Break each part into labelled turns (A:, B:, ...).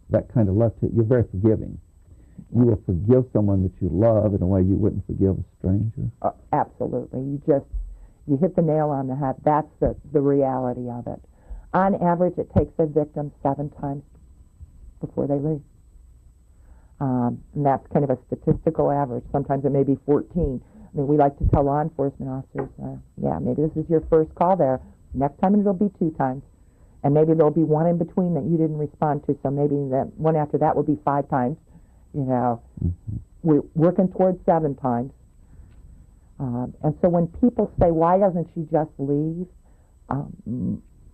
A: that kind of love to it. You're very forgiving. You will forgive someone that you love in a way you wouldn't forgive a stranger.
B: Absolutely. You hit the nail on the head. That's the reality of it. On average, it takes a victim 7 times before they leave. And that's kind of a statistical average. Sometimes it may be 14. I mean, we like to tell law enforcement officers, maybe this is your first call there. Next time it'll be 2 times. And maybe there'll be one in between that you didn't respond to, so maybe that one after that will be 5 times. You know, we're working towards 7 times. And so when people say, why doesn't she just leave?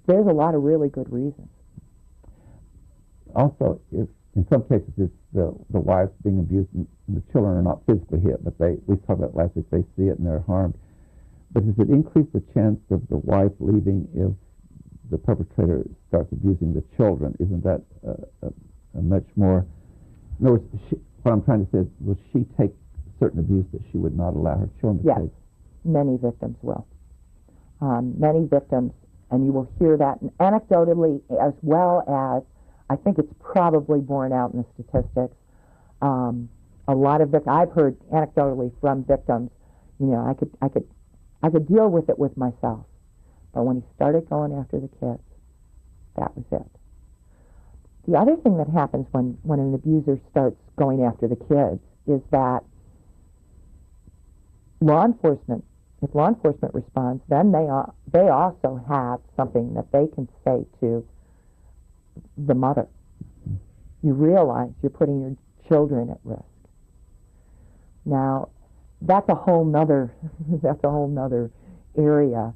B: There's a lot of really good reasons.
A: Also, if in some cases it's the wife being abused, and the children are not physically hit, but we talked about last week, they see it and they're harmed. But does it increase the chance of the wife leaving if the perpetrator starts abusing the children? Isn't that a much more... In other words, what I'm trying to say is, will she take certain abuse that she would not allow her children to take?
B: Yes, many victims will. Many victims, and you will hear that anecdotally as well as, I think it's probably borne out in the statistics. A lot of I've heard anecdotally from victims, you know, I could deal with it with myself, but when he started going after the kids, that was it. The other thing that happens when an abuser starts going after the kids is that if law enforcement responds, then they also have something that they can say to the mother. You realize you're putting your children at risk. Now, that's a whole nother area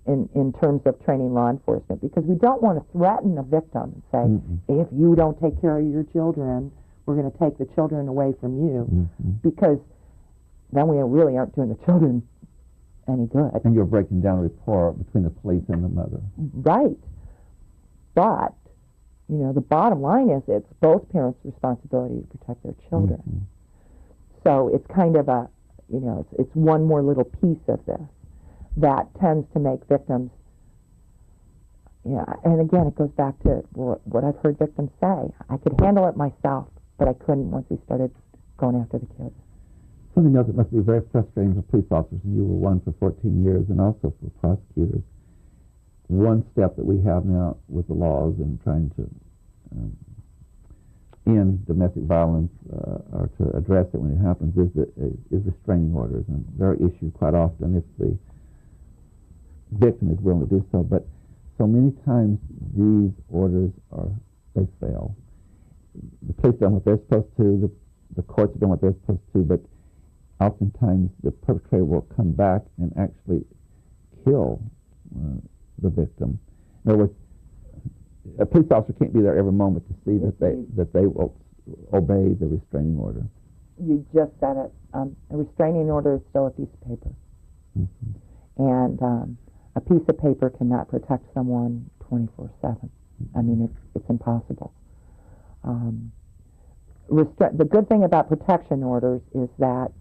B: in terms of training law enforcement, because we don't want to threaten a victim and say, if you don't take care of your children, we're going to take the children away from you, because then we really aren't doing the children any good.
A: And you're breaking down rapport between the police and the mother.
B: Right. But, you know, the bottom line is it's both parents' responsibility to protect their children. So it's kind of it's one more little piece of this that tends to make victims, and again, it goes back to what I've heard victims say. I could handle it myself, but I couldn't once he started going after the kids.
A: Something else that must be very frustrating for police officers, and you were one for 14 years, and also for prosecutors. One step that we have now with the laws and trying to end domestic violence or to address it when it happens is restraining orders, and they're issued quite often if the victim is willing to do so. But so many times these orders they fail. The police done what they're supposed to, the courts have done what they're supposed to, but oftentimes the perpetrator will come back and actually kill the victim. In other words, a police officer can't be there every moment to see that they will obey the restraining order.
B: You just said it. A restraining order is still a piece of paper. And a piece of paper cannot protect someone 24/7. I mean, it's impossible. The good thing about protection orders is that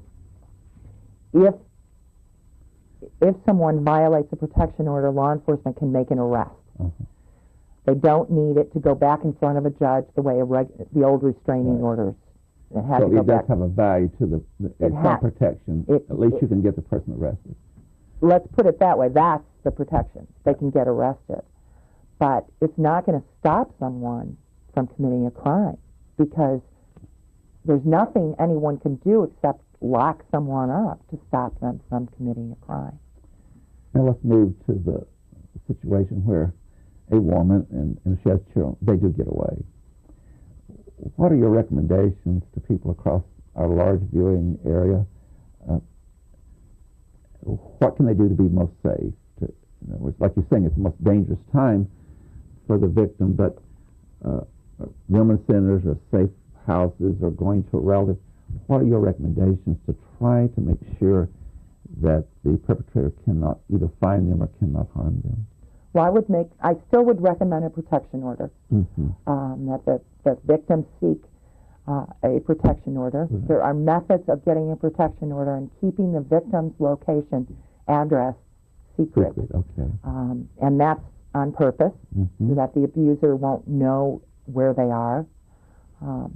B: if someone violates a protection order, law enforcement can make an arrest. They don't need it to go back in front of a judge the way the old restraining orders.
A: So it does have a value to some protection. At least you can get the person arrested.
B: Let's put it that way. That's the protection. They can get arrested. But it's not going to stop someone from committing a crime, because there's nothing anyone can do except lock someone up to stop them from committing a crime.
A: Now let's move to the situation where a woman and she has children, they do get away. What are your recommendations to people across our large viewing area? What can they do to be most safe? In other words, like you're saying, it's the most dangerous time for the victim, but women's centers or safe houses or going to a relative, what are your recommendations to try to make sure that the perpetrator cannot either find them or cannot harm them?
B: Well, I still would recommend a protection order, that the victims seek a protection order. There are methods of getting a protection order and keeping the victim's location, address, secret.
A: Okay.
B: And that's on purpose, so that the abuser won't know where they are. So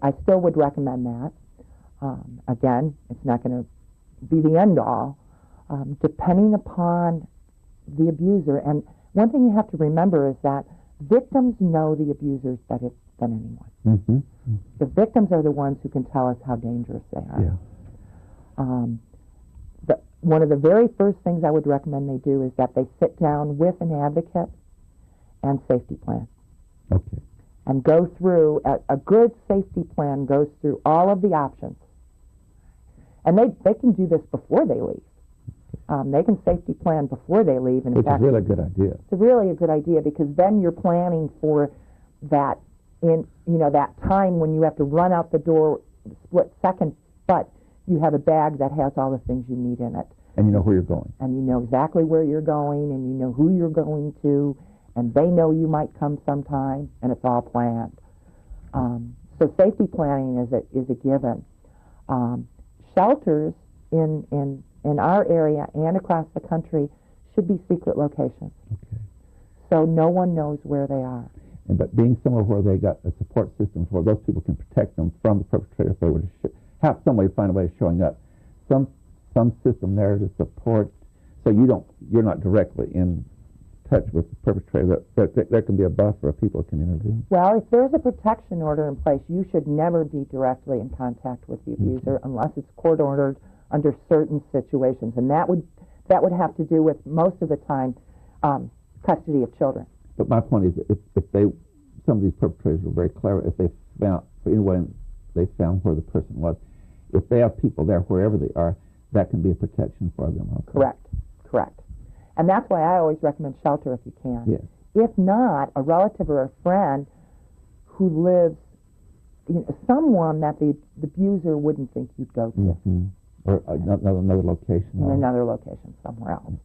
B: I still would recommend that. Again, it's not going to be the end all, depending upon the abuser. And one thing you have to remember is that victims know the abusers better than anyone.
A: Mm-hmm.
B: The victims are the ones who can tell us how dangerous they are.
A: Yeah.
B: One of the very first things I would recommend they do is that they sit down with an advocate and safety plan.
A: Okay.
B: And go through, a good safety plan goes through all of the options. And they can do this before they leave. They can safety plan before they leave. And
A: Which
B: in fact,
A: is really a good idea.
B: It's really a good idea because then you're planning for that that time when you have to run out the door split second, but you have a bag that has all the things you need in it.
A: And you know where you're going.
B: And you know exactly where you're going, and you know who you're going to, and they know you might come sometime, and it's all planned. So safety planning is a given. Shelters in our area and across the country should be secret locations.
A: Okay.
B: So no one knows where they are.
A: But being somewhere where they got a support system where those people can protect them from the perpetrator if they were to have some way to find a way of showing up. Some system there to support, so you're not directly in touch with the perpetrator. There can be a buffer of people who can intervene.
B: Well, if there's a protection order in place, you should never be directly in contact with the abuser unless it's court ordered under certain situations, and that would have to do with most of the time custody of children.
A: But my point is, if some of these perpetrators were very clever, if they found, for anyone they found where the person was, if they have people there wherever they are, that can be a protection for them. Okay.
B: Correct. And that's why I always recommend shelter if you can.
A: Yes.
B: If not, a relative or a friend who lives, someone that the abuser wouldn't think you'd go to.
A: Mm-hmm. Or another location.
B: In another location somewhere else.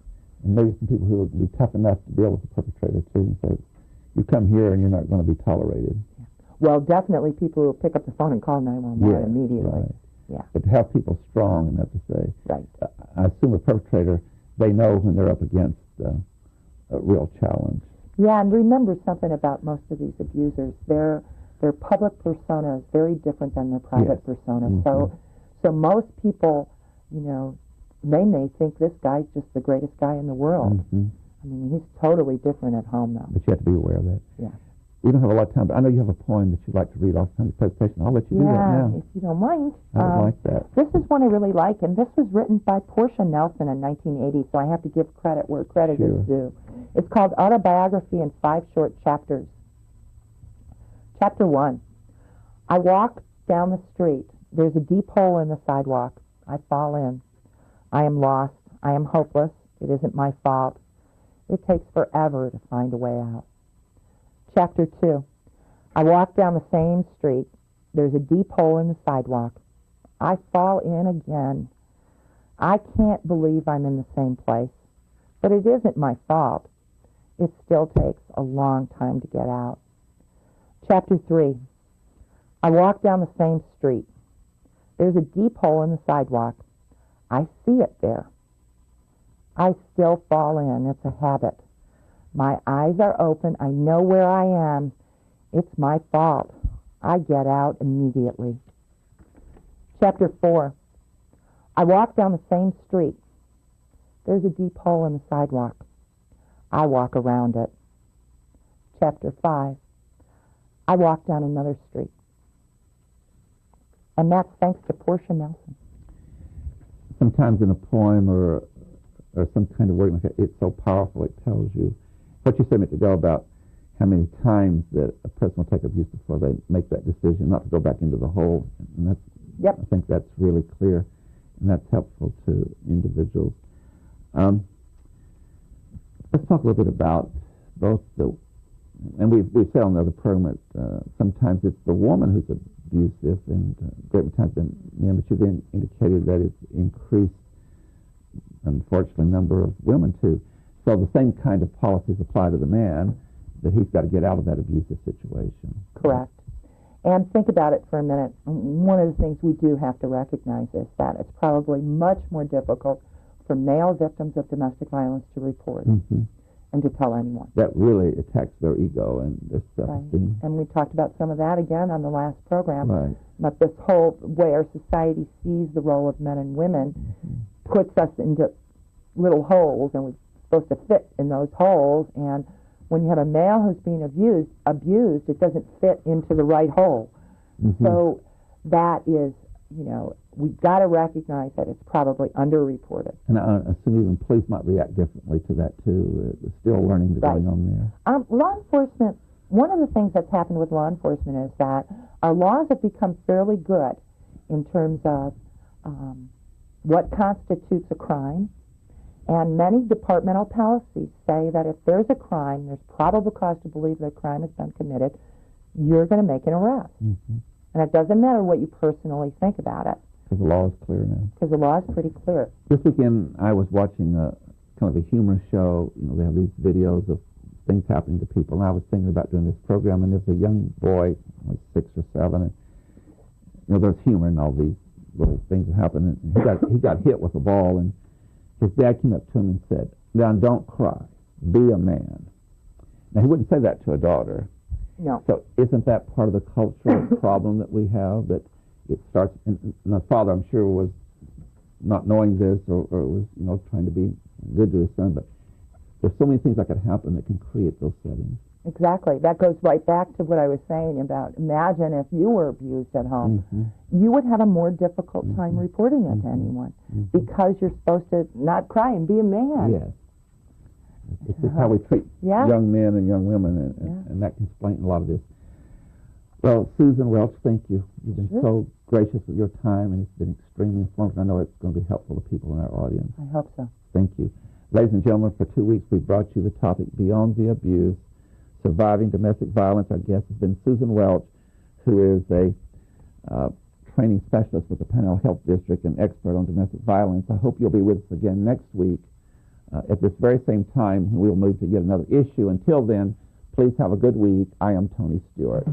A: And maybe some people who would be tough enough to deal with the perpetrator too, and say, you come here and you're not going to be tolerated.
B: Yeah. Well, definitely people who pick up the phone and call 911 immediately.
A: Right.
B: Yeah.
A: But to have people strong enough to say,
B: right.
A: I assume a perpetrator, they know when they're up against a real challenge.
B: Yeah, and remember something about most of these abusers. Their public persona is very different than their private persona.
A: Mm-hmm.
B: So most people, they may think this guy's just the greatest guy in the world.
A: Mm-hmm.
B: I mean, he's totally different at home, though.
A: But you have to be aware of that.
B: Yeah.
A: We don't have a lot of time, but I know you have a poem that you'd like to read off the presentation. I'll let you do that now.
B: Yeah, if you don't mind.
A: I would like that.
B: This is one I really like, and this was written by Portia Nelson in 1980, so I have to give credit where credit is due. It's called Autobiography in 5 Short Chapters. Chapter 1. I walk down the street. There's a deep hole in the sidewalk. I fall in. I am lost. I am hopeless. It isn't my fault. It takes forever to find a way out. Chapter 2. I walk down the same street. There's a deep hole in the sidewalk. I fall in again. I can't believe I'm in the same place. But it isn't my fault. It still takes a long time to get out. Chapter 3. I walk down the same street. There's a deep hole in the sidewalk. I see it there. I still fall in. It's a habit. My eyes are open. I know where I am. It's my fault. I get out immediately. Chapter 4. I walk down the same street. There's a deep hole in the sidewalk. I walk around it. Chapter 5. I walk down another street. And that's thanks to Portia Nelson.
A: Sometimes in a poem or some kind of work like that, it's so powerful, it tells you what you said a minute ago about how many times that a person will take abuse before they make that decision not to go back into the hole. And that's, I think that's really clear, and that's helpful to individuals. Let's talk a little bit about both and we've said on the other program that sometimes it's the woman who's abusive, and great times been men, but you've indicated that it's increased, unfortunately, number of women too. So the same kind of policies apply to the man, that he's got to get out of that abusive situation.
B: Correct. And think about it for a minute. One of the things we do have to recognize is that it's probably much more difficult for male victims of domestic violence to report.
A: Mm-hmm.
B: and to tell anyone.
A: That really attacks their ego and their self-esteem.
B: Right. And we talked about some of that again on the last program.
A: Right.
B: But this whole way our society sees the role of men and women puts us into little holes, and we're supposed to fit in those holes. And when you have a male who's being abused, it doesn't fit into the right hole. So that is, we've got to recognize that it's probably underreported.
A: And I assume even police might react differently to that, too. It's still learning to going on there.
B: Law enforcement, one of the things that's happened with law enforcement is that our laws have become fairly good in terms of what constitutes a crime. And many departmental policies say that if there's a crime, there's probable cause to believe that a crime has been committed, you're going to make an arrest. And it doesn't matter what you personally think about it.
A: Because the law is clear now.
B: Because the law is pretty clear.
A: This weekend, I was watching kind of a humorous show. They have these videos of things happening to people. And I was thinking about doing this program, and there's a young boy, like 6 or 7, and there's humor in all these little things that happen. And he got hit with a ball, and his dad came up to him and said, "Now don't cry. Be a man." Now, he wouldn't say that to a daughter.
B: No.
A: So isn't that part of the cultural problem that we have, that it starts, and the father, I'm sure, was not knowing this or was, trying to be good to his son, but there's so many things that could happen that can create those settings.
B: Exactly. That goes right back to what I was saying about, imagine if you were abused at home. You would have a more difficult time reporting it to anyone because you're supposed to not cry and be a man.
A: Yes. It's just how we treat young men and young women, and that can explain a lot of this. Well, Susan Welch, thank you. You've been so gracious with your time, and it's been extremely informative. I know it's going to be helpful to people in our audience.
B: I hope so.
A: Thank you. Ladies and gentlemen, for 2 weeks we brought you the topic Beyond the Abuse, Surviving Domestic Violence. Our guest has been Susan Welch, who is a training specialist with the Panhandle Health District and expert on domestic violence. I hope you'll be with us again next week at this very same time, when we'll move to yet another issue. Until then, please have a good week. I am Tony Stewart.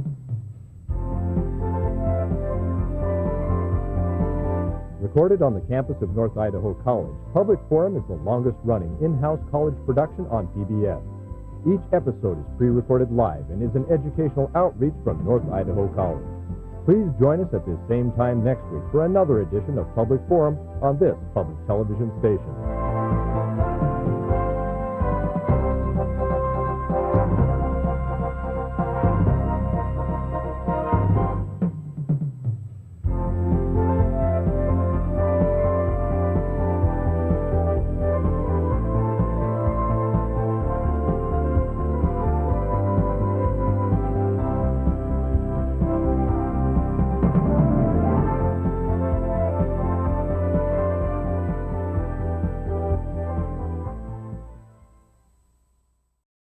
C: Recorded on the campus of North Idaho College, Public Forum is the longest-running in-house college production on PBS. Each episode is pre-recorded live and is an educational outreach from North Idaho College. Please join us at this same time next week for another edition of Public Forum on this public television station.